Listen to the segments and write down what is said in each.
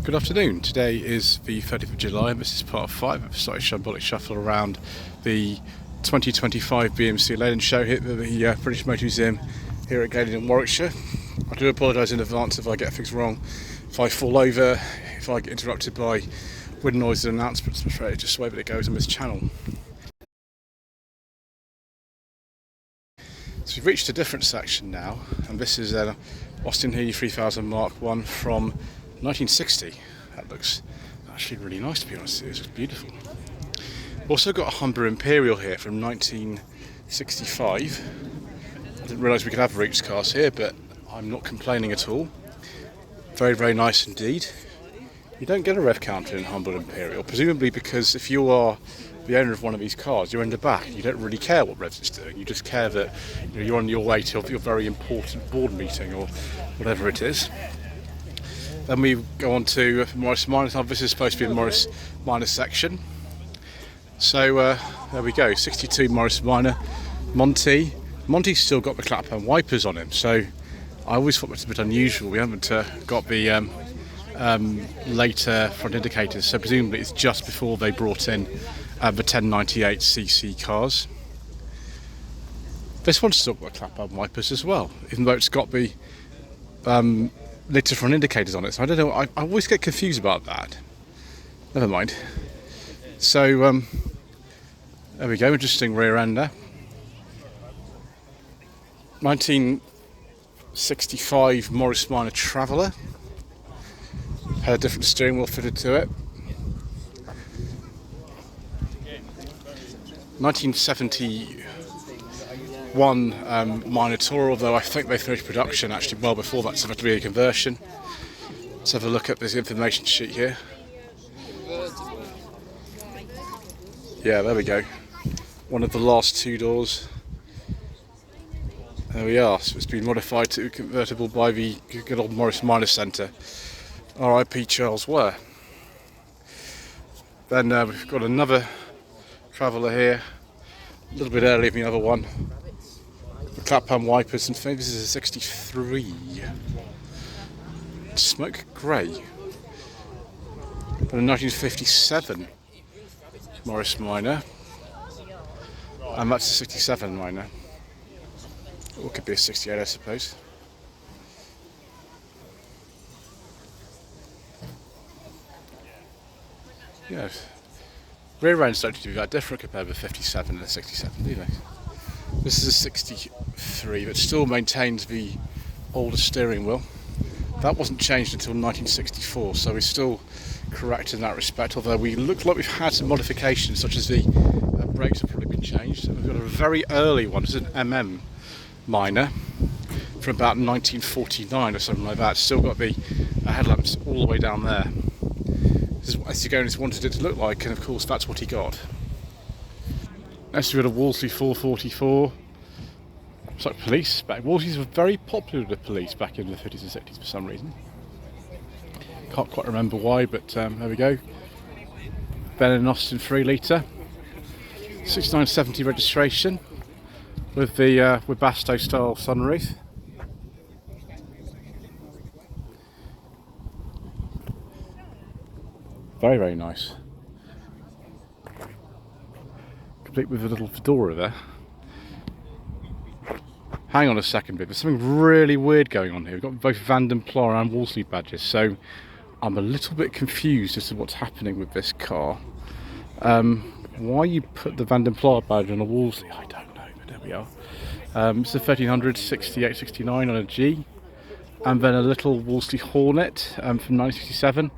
Good afternoon. Today is the 30th of July and this is part 5 of a slightly shambolic shuffle around the 2025 BMC Leyland show here at the British Motor Museum here at Gaydon in Warwickshire. I do apologise in advance if I get things wrong, if I fall over, if I get interrupted by wind noises and announcements. I'm afraid it's just the way that it goes on this channel. So we've reached a different section now, and this is an Austin Healey 3000 Mark I from 1960. That looks actually really nice, to be honest. It's beautiful. We've also got a Humber Imperial here from 1965. I didn't realise we could have Roots cars here, but I'm not complaining at all. Very, very nice indeed. You don't get a rev counter in Humber Imperial, presumably because if you are the owner of one of these cars, you're in the back. You don't really care what revs it's doing. You just care that you're on your way to your very important board meeting or whatever it is. Then we go on to Morris Minor. Now this is supposed to be a Morris Minor section. So there we go, 62 Morris Minor. Monty's still got the clap-hand wipers on him, so I always thought it's a bit unusual. We haven't got the later front indicators, so presumably it's just before they brought in the 1098cc cars. This one's still got clap-hand wipers as well, even though it's got the later front indicators on it. So I don't know, I always get confused about that. Never mind. So there we go, interesting rear ender. 1965 Morris Minor Traveller. Had a different steering wheel fitted to it. 1971 Minor Tour, although I think they finished production actually well before that, so it had to be a conversion. Let's have a look at this information sheet here. Yeah, there we go. One of the last two doors. There we are. So it's been modified to convertible by the good old Morris Minor Centre. R.I.P. Charles Ware. Then we've got another Traveller here, a little bit earlier than the other one. The clap-hand wipers, and maybe this is a 63. Smoke grey. But a 1957 Morris Minor. And that's a 67 Minor. Or it could be a 68, I suppose. Yeah. Rear ends don't do that different compared with 57 and a 67, do they? This is a 63, but still maintains the older steering wheel. That wasn't changed until 1964, so we're still correct in that respect, although we look like we've had some modifications, such as the brakes have probably been changed. And we've got a very early one, this is an Minor, from about 1949 or something like that. It's still got the headlamps all the way down there. This is what Estigonis wanted it to look like, and of course that's what he got. Next we've got a Wolseley 444. It's like police back. Wolseleys were very popular with the police back in the 50s and 60s for some reason. Can't quite remember why, but there we go. Vanden Austin 3 litre. 6970 registration with the Webasto style sunroof. Very, very nice. Complete with a little fedora there. Hang on a second, there's something really weird going on here. We've got both Vanden, Plas and Wolseley badges, so I'm a little bit confused as to what's happening with this car. Why you put the Vanden Plas badge on a Wolseley, I don't know, but there we are. It's a 1300 6869 on a G, and then a little Wolseley Hornet from 1967.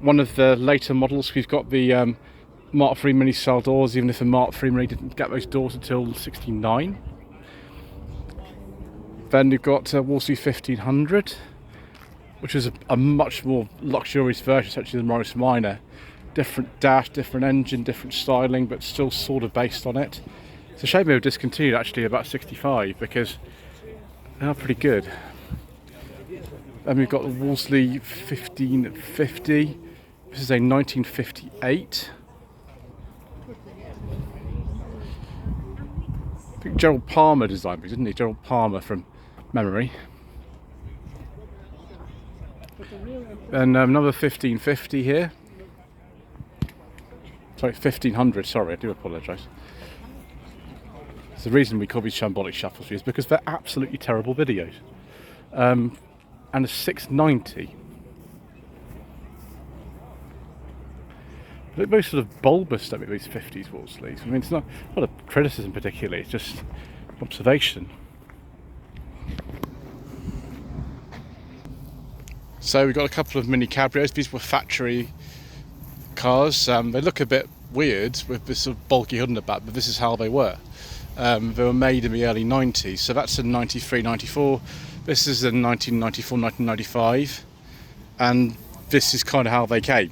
One of the later models, we've got the Mark III mini style doors, even if the Mark III mini didn't get those doors until 69. Then we've got Wolseley 1500, which is a much more luxurious version, essentially, than Morris Minor. Different dash, different engine, different styling, but still sort of based on it. It's a shame they were discontinued actually about 65, because they are pretty good. Then we've got the Wolseley 1550. This is a 1958. I think Gerald Palmer designed it, didn't he? Gerald Palmer from memory. Then number 1550 here. Sorry, 1500, sorry, I do apologise. It's the reason we call these Shambolic shuffles is because they're absolutely terrible videos. And a 690. They're very sort of bulbous, don't these 50s Wolseleys. I mean, it's not a criticism particularly, it's just observation. So we've got a couple of mini cabrios. These were factory cars. They look a bit weird with this sort of bulky hood in the back, but this is how they were. They were made in the early 90s, so that's in 93, 94. This is in 1994, 1995, and this is kind of how they came.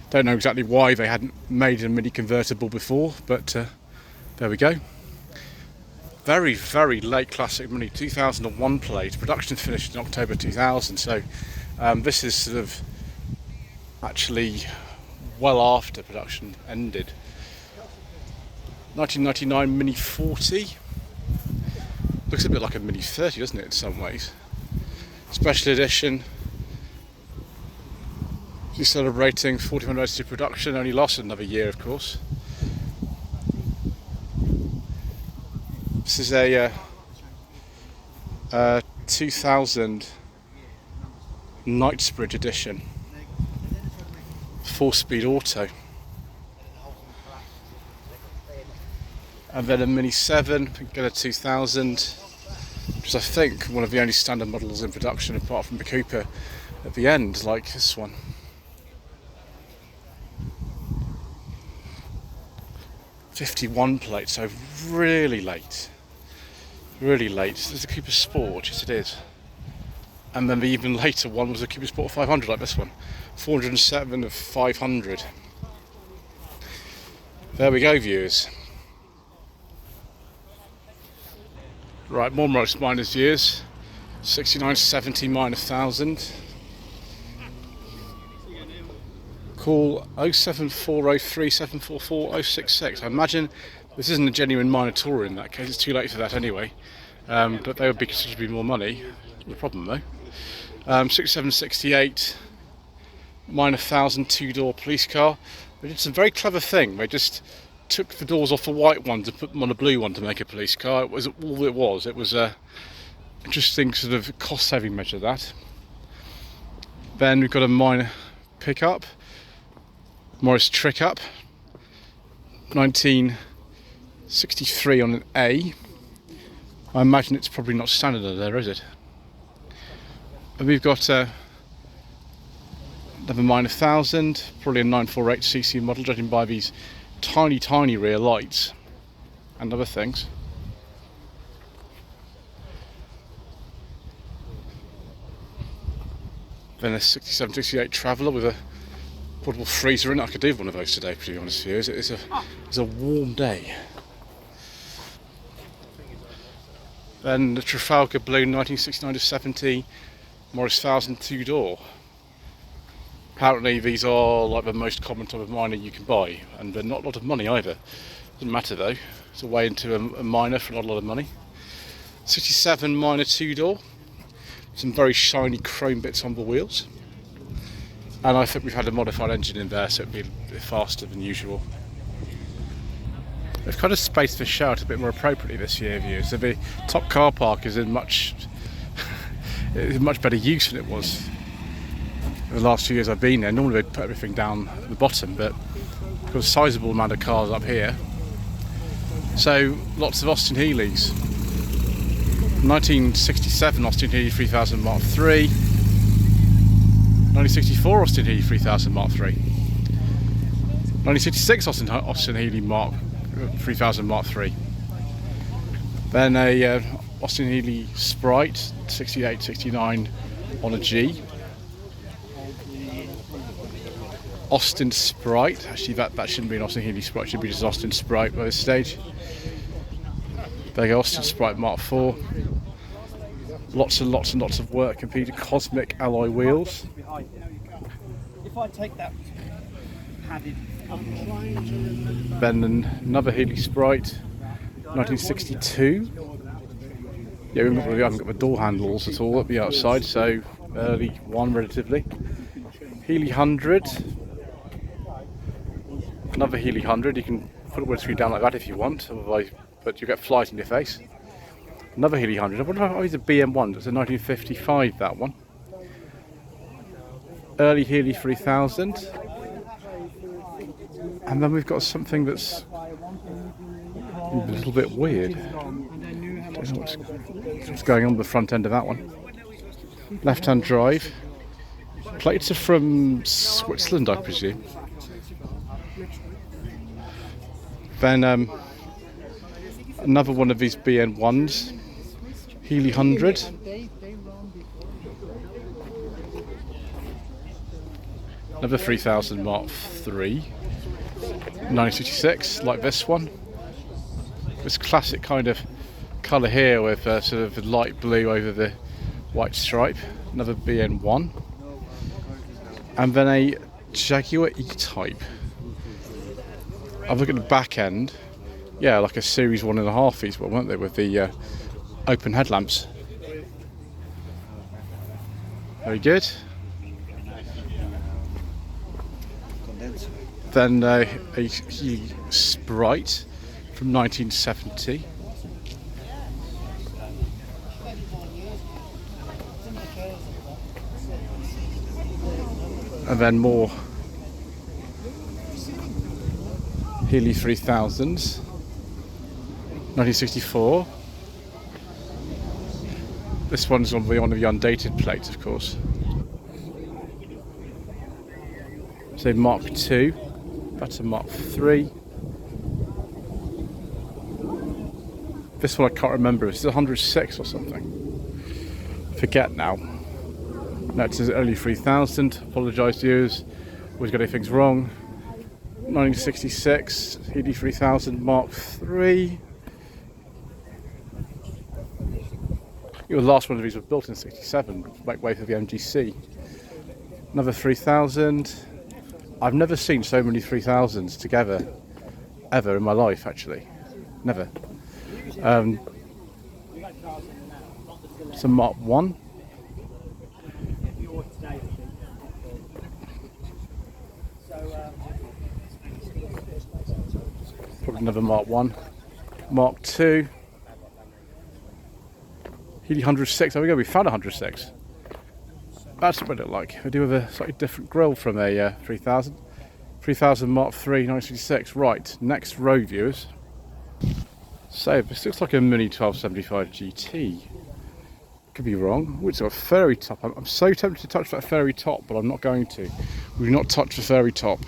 Don't know exactly why they hadn't made a mini convertible before, but there we go. Very, very late classic mini, 2001 plate. Production finished in October 2000, so this is sort of actually well after production ended. 1999 Mini 40. Looks a bit like a Mini 30, doesn't it, in some ways? Special edition. She's celebrating 41 years to production, only lasted another year, of course. This is a 2000 Knightsbridge edition. 4-speed auto. And then a Mini 7, again a 2000, which is I think one of the only standard models in production apart from the Cooper at the end, like this one. '51 plate, so really late. Really late. There's a Cooper Sport, yes it is. And then the even later one was a Cooper Sport 500 like this one. 407 of 500. There we go, viewers. Right, more most minus viewers. 6970 mine 1000. Call 07403 744 066. I imagine this isn't a genuine minor tourer in that case, it's too late for that anyway. But they would be considerably more money. No problem though. 6768 mine 1000 two-door police car. They did some very clever thing. They just took the doors off the white one to put them on a blue one to make a police car. It was all it was. It was a interesting sort of cost-saving measure, that. Then we've got a minor pickup, Morris Trick Up, 1963 on an A. I imagine it's probably not standard there, is it? And we've got another mine 1000, probably a 948cc model, judging by these tiny rear lights and other things. Then a 67-68 Traveller with a portable freezer in it. I could do one of those today, to be honest with you. It's a warm day. Then the Trafalgar Blue 1969-70 Morris 1000 two-door. Apparently these are like the most common type of miner you can buy, and they're not a lot of money either. Doesn't matter though, it's a way into a miner for not a lot of money. 67 miner two-door, some very shiny chrome bits on the wheels, and I think we've had a modified engine in there, so it'll be a bit faster than usual. They've kind of spaced the show out a bit more appropriately this year, viewers. So the top car park is in much better use than it was the last few years I've been there. Normally they'd put everything down at the bottom, but we've got a sizable amount of cars up here. So lots of Austin Healeys. 1967 Austin Healey 3000 Mark III. 1964 Austin Healey 3000 Mark III. 1966 Austin Healey 3000 Mark III. Then a Austin Healey Sprite 68-69 on a G. Austin Sprite, actually that shouldn't be an Austin Healey Sprite, it should be just Austin Sprite by this stage. There you go, Austin Sprite Mark IV. Lots and lots and lots of work completed. Cosmic alloy wheels. If I take that padded, Then another Healey Sprite, 1962. Yeah, we haven't got the door handles at all at the outside, so early one relatively. Healey 100. Another Healey 100. You can put the windscreen down like that if you want, otherwise, but you get flies in your face. Another Healey 100. I wonder if it's a BM1. It's a 1955, that one. Early Healey 3000. And then we've got something that's a little bit weird. Don't know what's going on with the front end of that one. Left-hand drive. Plates are from Switzerland, I presume. Then another one of these BN1s, Healey 100. Another 3000 Mark III, 1966, like this one. This classic kind of colour here with sort of light blue over the white stripe. Another BN1. And then a Jaguar E-Type. I've looked at the back end. Yeah, like a Series 1.5 these were, weren't they, with the open headlamps. Very good. Then a Healey Sprite from 1970. And then more Healey 3000s, 1964. This one's on one of the undated plates, of course. So Mark II, that's a Mark III. This one I can't remember, it's 106 or something. Forget now. No, it's an early 3000. Apologise to you, always got things wrong. 1966, Healey 3000 Mark III. The last one of these was built in 67, make way for the MGC. Another 3000. I've never seen so many 3000s together, ever in my life, actually. Never. Some Mark 1. Probably another Mark 1. Mark 2. Healey 106. There we go, we found 106. That's what it looked like. We do have a slightly different grille from a 3000. 3000 Mark III 1966. Right, next row, viewers. So, this looks like a Mini 1275 GT. Could be wrong. Oh, it's got a fairy top. I'm so tempted to touch that fairy top, but I'm not going to. We will not touch the fairy top.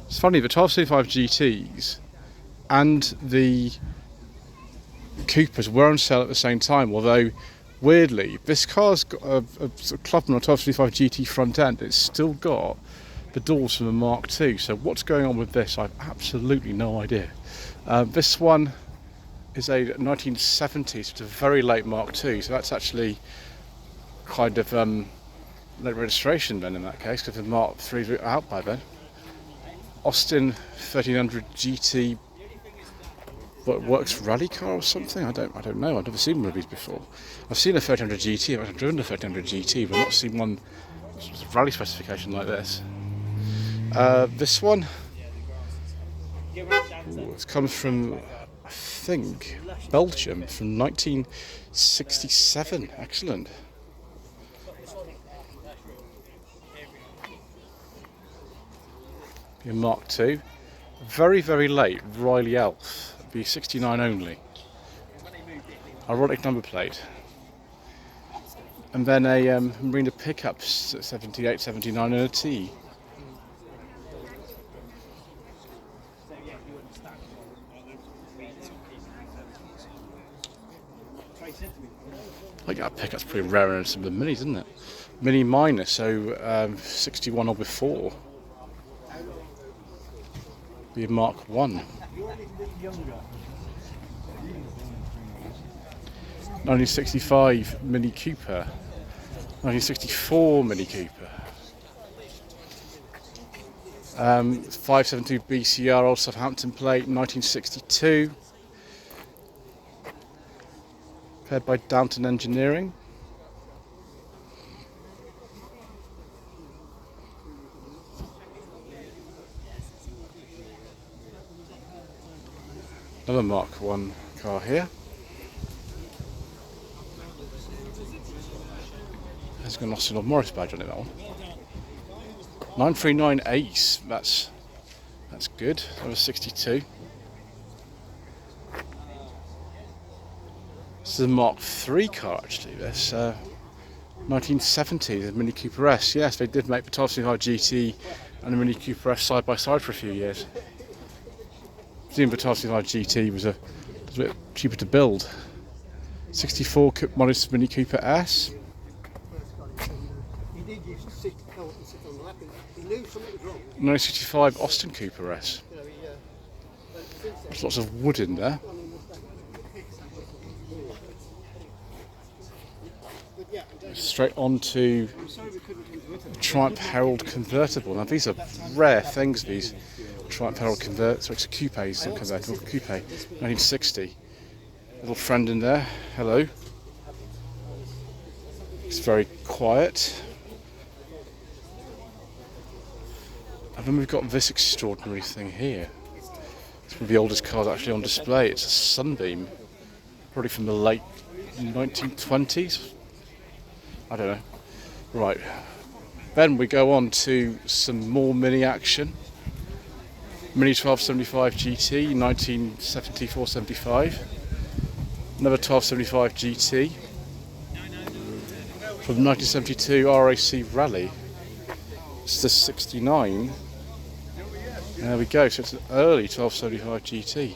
It's funny, the 1275 GTs and the Coopers were on sale at the same time, although weirdly this car's got a sort of Clubman 1275 GT front end. It's still got the doors from the Mark II, so what's going on with this? I've absolutely no idea. This one is a 1970s, it's a very late Mark II, so that's actually kind of late registration then in that case, because the Mark III is out by then. Austin 1300 GT, what works rally car or something? I don't know. I've never seen one of these before. I've seen a 1300 GT. I've driven a 1300 GT, but I've not seen one rally specification like this. This one, it comes from, I think, Belgium from 1967. Excellent. Your Mark II, very late Riley Elf, be 69 only. Ironic number plate. And then a Marina pickup 78, 79 and a T. I think that pickup's pretty rare in some of the minis, isn't it? Mini minor, so 61 or before. Be a Mark 1. 1965 Mini Cooper. 1964 Mini Cooper. 572 BCR Old Southampton plate, 1962. prepared by Downton Engineering. Another Mark 1 car here. Has got an Austin or Morris badge on it, that one. 939 Ace, that's good. Number 62. This is a Mark 3 car actually, this 1970, the Mini Cooper S. Yes, they did make the 1275 GT and the Mini Cooper S side by side for a few years. I presume the 1275 GT was a bit cheaper to build. 64 modest Mini Cooper S. He did used to sit and sit on the lap. He knew something was wrong. 1965 Austin Cooper S. There's lots of wood in there. Straight on to Triumph Herald convertible. Now these are rare things, these Triumph Herald coupes, convertible coupe, 1960. Little friend in there, hello. It's very quiet. And then we've got this extraordinary thing here. It's one of the oldest cars actually on display. It's a Sunbeam, probably from the late 1920s. I don't know. Right. Then we go on to some more mini action. Mini 1275 GT, 1974-75. Another 1275 GT from 1972 RAC Rally. It's the 69. There we go. So it's an early 1275 GT.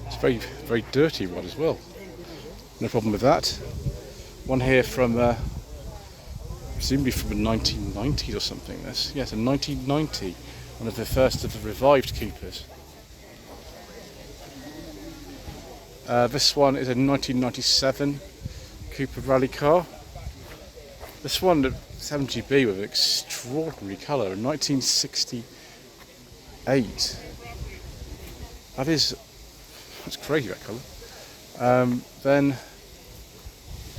It's a very, very dirty one as well. No problem with that. One here from presumably from the 1990s or something. This, yes, a 1990. One of the first of the revived Coopers. This one is a 1997 Cooper rally car. This one, the 7GB with an extraordinary colour, in 1968. That's crazy, that colour. Then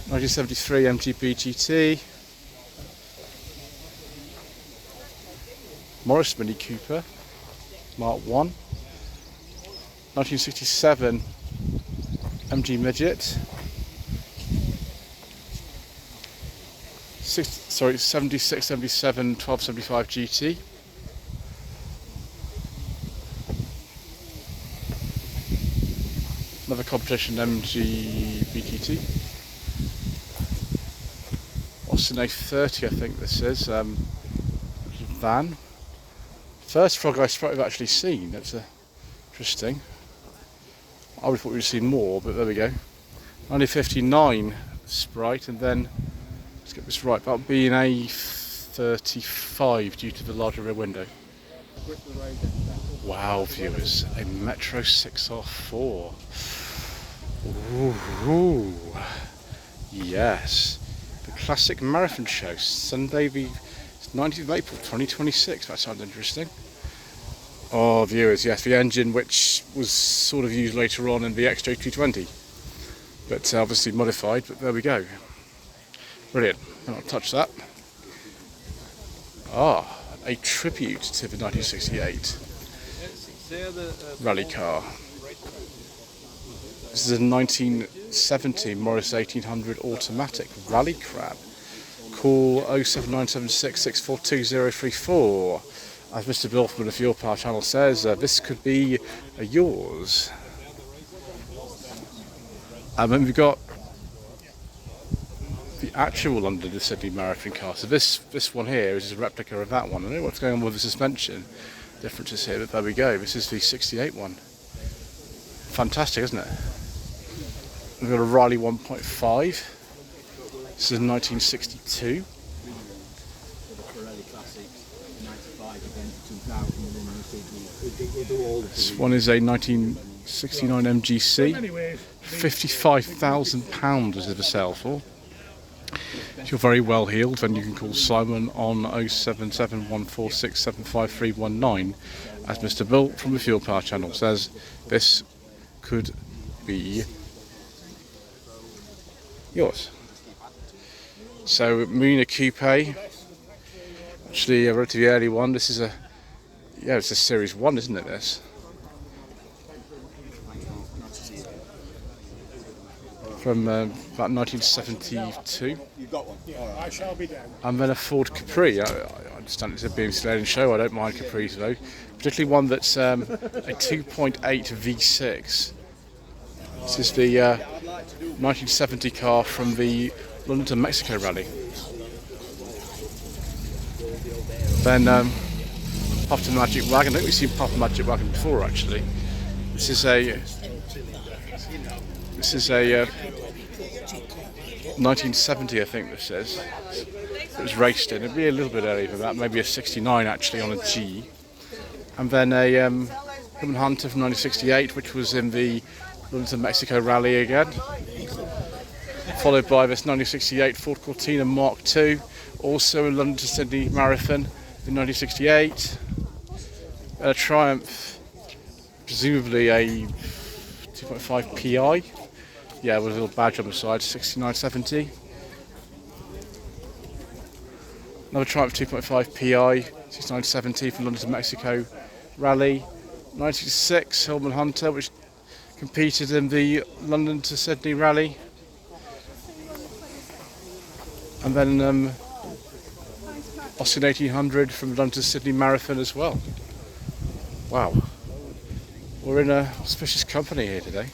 1973 MGB GT. Morris Mini Cooper, Mark 1. 1967 MG Midget. 76, 77, 1275 GT. Another competition MG BGT. Austin A30, I think this is. Van. First frog I sprite I've actually seen. That's interesting. I would have thought we'd seen more, but there we go. 1959 Sprite, and then let's get this right. That'll be an A35 due to the larger rear window. Wow, viewers, a Metro 6R4. Ooh, yes, the classic marathon show, Sunday the 19th of April 2026. That sounds interesting. Oh, viewers, yes, the engine which was sort of used later on in the XJ220, but obviously modified, but there we go. Brilliant. I'll touch that. Ah, a tribute to the 1968 rally car. This is a 1970 Morris 1800 automatic rally crab. Call 07976 642 034. As Mr. Bill from the Fuel Power channel says, this could be yours. And then we've got the actual London to Sydney Marathon car. So this one here is a replica of that one. I don't know what's going on with the suspension differences here, but there we go. This is the 68 one. Fantastic, isn't it? We've got a Riley 1.5. This is 1962. This one is a 1969 MGC. £55,000 is it for sale for. If you're very well heeled, then you can call Simon on 07714675319. As Mr. Bill from the Fuel Power channel says, this could be yours. So Marina Coupe, actually a relatively early one. This is it's a Series 1, isn't it, this? From about 1972. You've got one? Yeah, I shall be down. And then a Ford Capri. I understand it's a BMC Leyland show. I don't mind Capris though, particularly one that's a 2.8 V6. This is the 1970 car from the London to Mexico Rally. Then Puff Magic Wagon. I think we've seen Puff Magic Wagon before actually. This is a 1970, I think this is. It was raced in. It'd be a little bit earlier than that, maybe a 69 actually on a G. And then a Human Hunter from 1968, which was in the London to Mexico Rally again. Followed by this 1968 Ford Cortina Mark II, also in London to Sydney Marathon in 1968. A Triumph, presumably a 2.5 PI. Yeah, with a little badge on the side, 6970. Another Triumph 2.5 PI, 6970 from London to Mexico Rally. 1996 Hillman Hunter, which competed in the London to Sydney Rally. And then Austin 1800 from London to Sydney Marathon as well. Wow. We're in a auspicious company here today.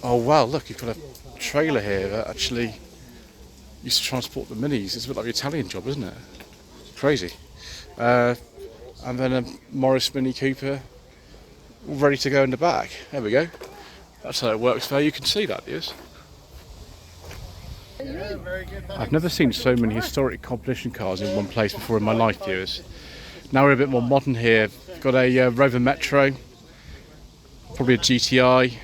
Oh wow, look, you've got a trailer here that actually used to transport the minis. It's a bit like the Italian job, isn't it? Crazy. And then a Morris Mini Cooper, all ready to go in the back. There we go. That's how it works there. You can see that, yes? I've never seen so many historic competition cars in one place before in my life, viewers. Now we're a bit more modern here. We've got a Rover Metro, probably a GTI.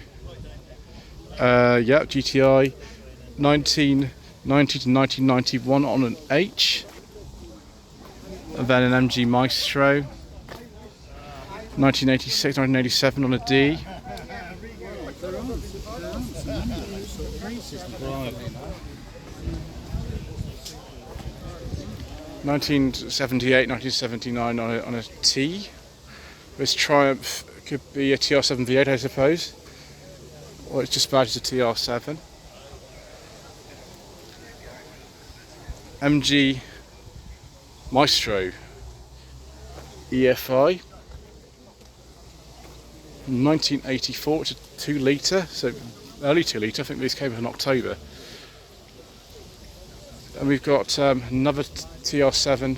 GTI 1990 to 1991 on an H, and then an MG Maestro 1986, 1987 on a D. 1978, 1979 on a T. This Triumph could be a TR7 V8, I suppose. Or it's just badged a TR7. MG Maestro EFI 1984, it's a 2 litre, so early 2 litre, I think these came in October. And we've got another TR7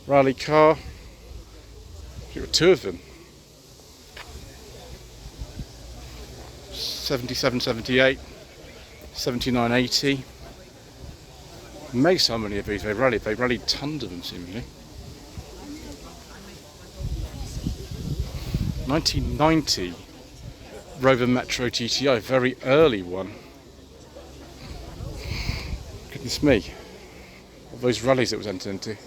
rally car. We've got 2 of them. 77, 78, 79, 80. Amazed how many of these they've rallied. They've rallied tons of them seemingly. 1990 Rover Metro GTI, very early one. Goodness me, all those rallies it was entered into.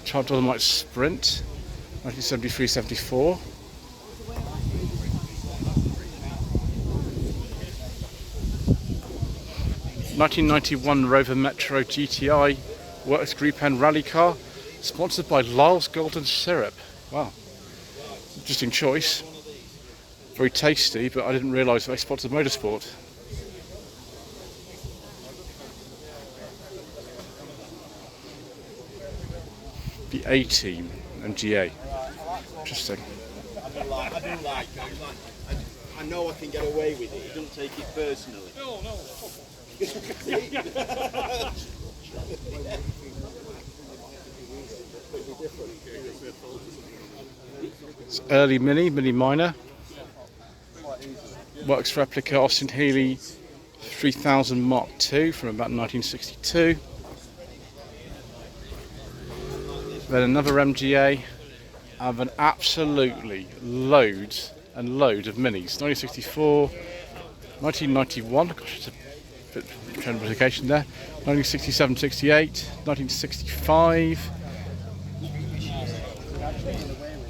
Triumph Dolomite Sprint, 1973-74. ...1991 Rover Metro GTI Works Group N Rally car, sponsored by Lyle's Golden Syrup. Wow, interesting choice. Very tasty, but I didn't realise they sponsored motorsport. The A-Team MGA. Interesting. I do like it. I know I can get away with it. Don't take it personally. No. It's early Mini Minor. Works replica Austin Healey 3000 Mark II from about 1962. Then another MGA, and then absolutely loads and loads of minis. 1964, 1991, gosh, it's a bit of identification there. 1967, 68, 1965.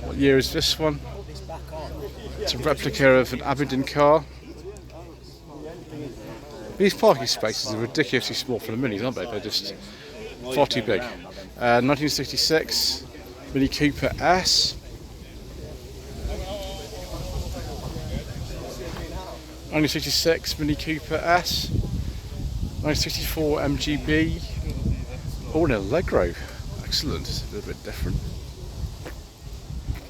What year is this one? It's a replica of an Aberdeen car. These parking spaces are ridiculously small for the Minis, aren't they? They're just far too big. 1966 Mini Cooper S. 1966 Mini Cooper S. 1964 MGB. Oh, an Allegro. Excellent. It's a little bit different.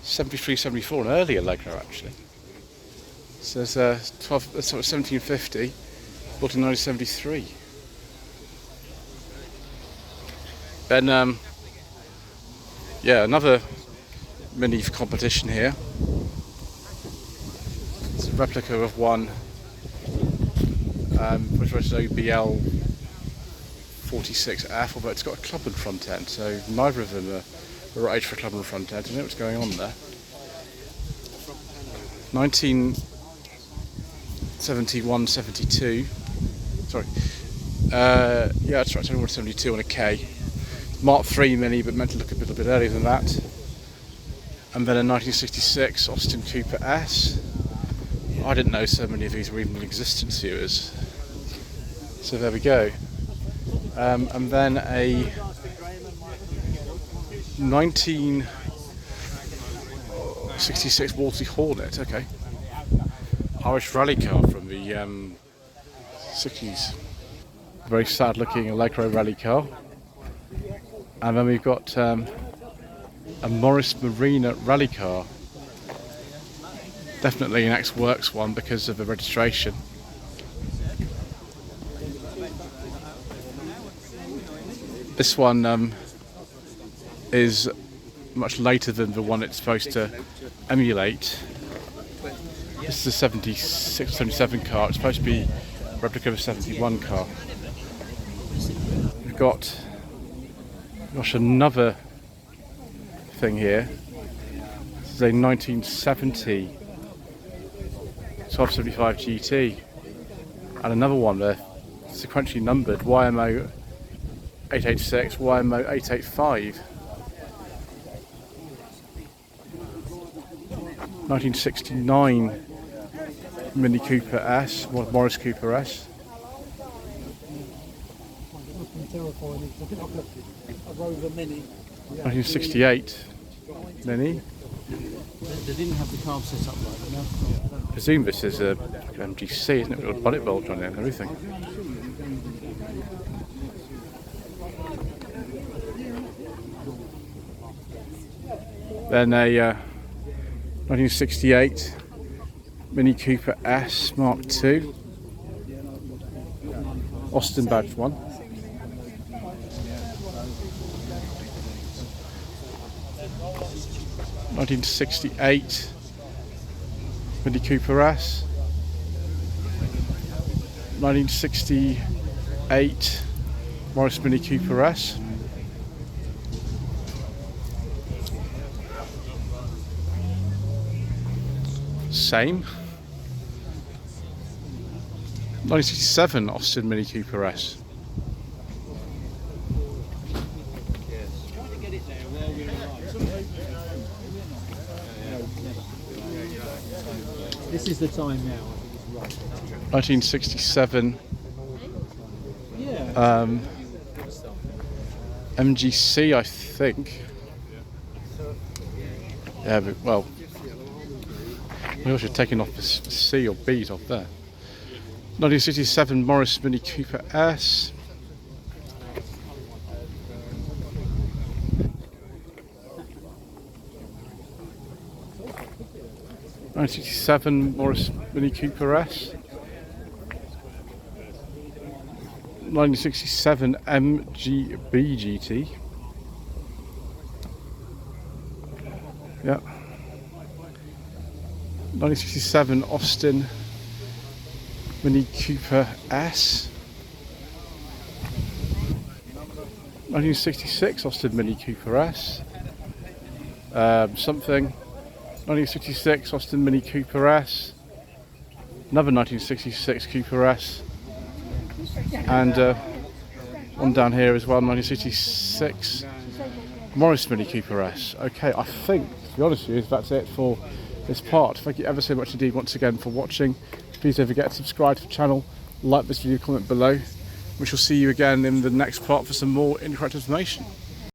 73, 74, an early Allegro actually. So there's 1750, built in 1973. Then, yeah, another Mini competition here. It's a replica of one, which was OBL 46F, although it's got a club and front end, so neither of them are the right age for a club and front end. I don't know what's going on there. 1971, 72. Sorry. Yeah, that's right, 71, 72 on a K. Mark III Mini, but meant to look a little bit earlier than that. And then a 1966 Austin Cooper S. I didn't know so many of these were even in existence here. So there we go. And then a 1966 Wolseley Hornet, okay. Irish rally car from the 60s. Very sad looking Allegro rally car. And then we've got a Morris Marina rally car. Definitely an ex-works one because of the registration. This one is much later than the one it's supposed to emulate. This is a 76, 77 car. It's supposed to be a replica of a 71 car. We've got, gosh, another thing here. This is a 1970 1275 GT, and another one there, sequentially numbered, YMO 886, YMO 885. 1969 Mini Cooper S, Morris Cooper S. 1968 Mini. They didn't have the carb set up right, no? I presume this is a MGC, isn't it? With a bonnet bulge on it and everything. Then a 1968 Mini Cooper S Mark II, Austin badge one. 1968 Mini Cooper S. 1968 Morris Mini Cooper S. Same. 1967 Austin Mini Cooper S. This is the time now. 1967 MGC, I think. Yeah, but, well, we should have taken off the C or B's off there. 1967 Morris Mini Cooper S. '97 Morris Mini Cooper S. 1967 MGB GT. Yeah. 1967 Austin Mini Cooper S. 1966 Austin Mini Cooper S. Something. 1966 Austin Mini Cooper S. Another 1966 Cooper S. And one down here as well, 1966 Morris Mini Cooper S. Okay, I think, to be honest with you, that's it for this part. Thank you ever so much indeed once again for watching. Please don't forget to subscribe to the channel, like this video, comment below. We shall see you again in the next part for some more incorrect information.